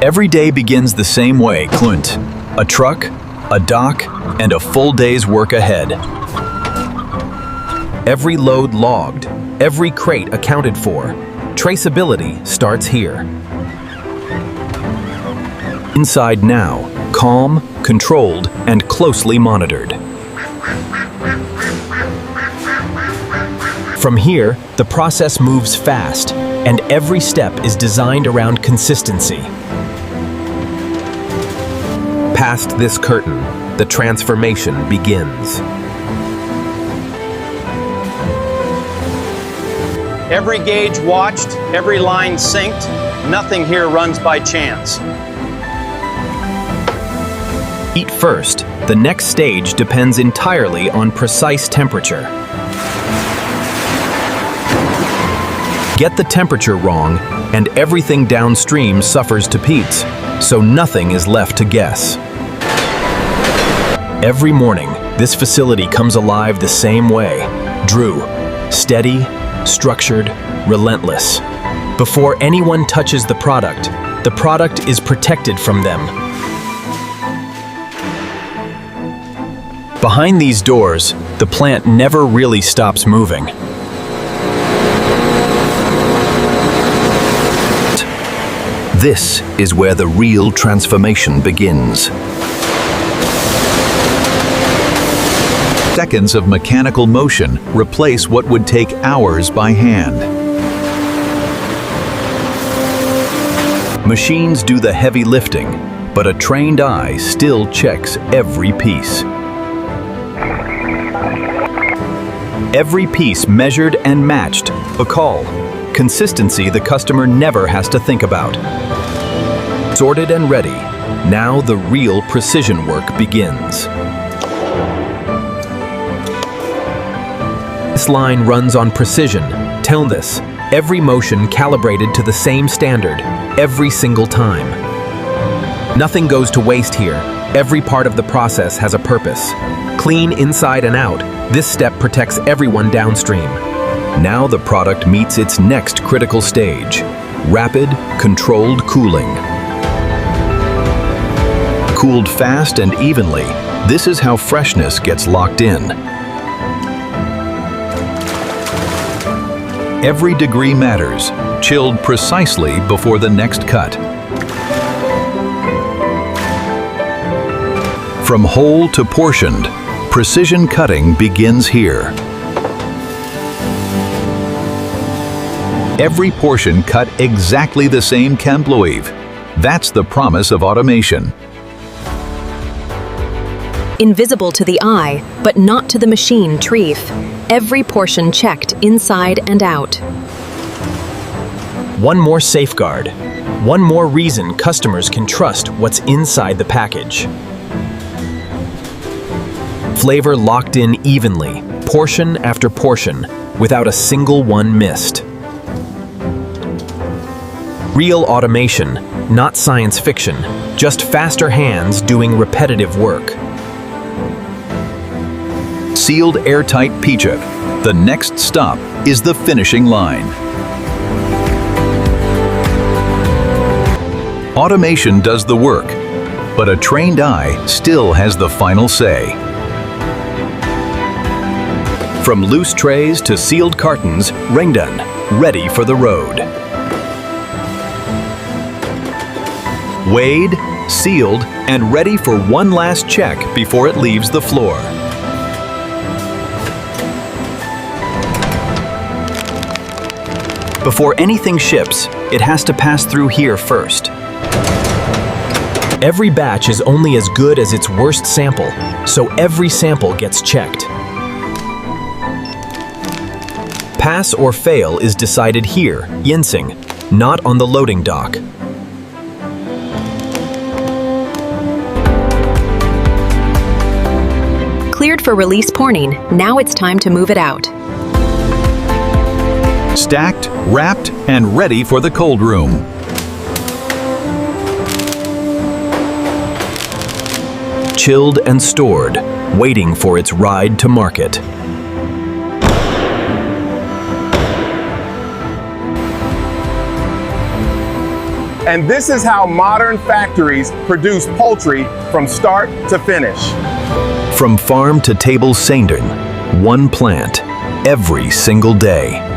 Every day begins the same way, Klunt. A truck, a dock, and a full day's work ahead. Every load logged, every crate accounted for. Traceability starts here. Inside now, calm, controlled, and closely monitored. From here, the process moves fast, and every step is designed around consistency. Past this curtain, the transformation begins. Every gauge watched, every line synced, nothing here runs by chance. Eat first, the next stage depends entirely on precise temperature. Get the temperature wrong, and everything downstream suffers to peats, so nothing is left to guess. Every morning, this facility comes alive the same way. Drew, steady, structured, relentless. Before anyone touches the product is protected from them. Behind these doors, the plant never really stops moving. This is where the real transformation begins. Seconds of mechanical motion replace what would take hours by hand. Machines do the heavy lifting, but a trained eye still checks every piece. Every piece measured and matched. A call. Consistency the customer never has to think about. Sorted and ready. Now the real precision work begins. This line runs on precision. Tell this. Every motion calibrated to the same standard, every single time. Nothing goes to waste here. Every part of the process has a purpose. Clean inside and out, this step protects everyone downstream. Now the product meets its next critical stage, rapid, controlled cooling. Cooled fast and evenly, this is how freshness gets locked in. Every degree matters, chilled precisely before the next cut. From whole to portioned, precision cutting begins here. Every portion cut exactly the same Kemploeve. That's the promise of automation. Invisible to the eye, but not to the machine, Treef. Every portion checked inside and out. One more safeguard. One more reason customers can trust what's inside the package. Flavor locked in evenly, portion after portion, without a single one missed. Real automation, not science fiction, just faster hands doing repetitive work. Sealed airtight pizza. The next stop is the finishing line. Automation does the work, but a trained eye still has the final say. From loose trays to sealed cartons, Ringdon, ready for the road. Weighed, sealed, and ready for one last check before it leaves the floor. Before anything ships, it has to pass through here first. Every batch is only as good as its worst sample, so every sample gets checked. Pass or fail is decided here, Yinsing, not on the loading dock. Cleared for release porning, now it's time to move it out. Stacked, wrapped, and ready for the cold room. Chilled and stored, waiting for its ride to market. And this is how modern factories produce poultry from start to finish. From farm to table, Scalding, one plant, every single day.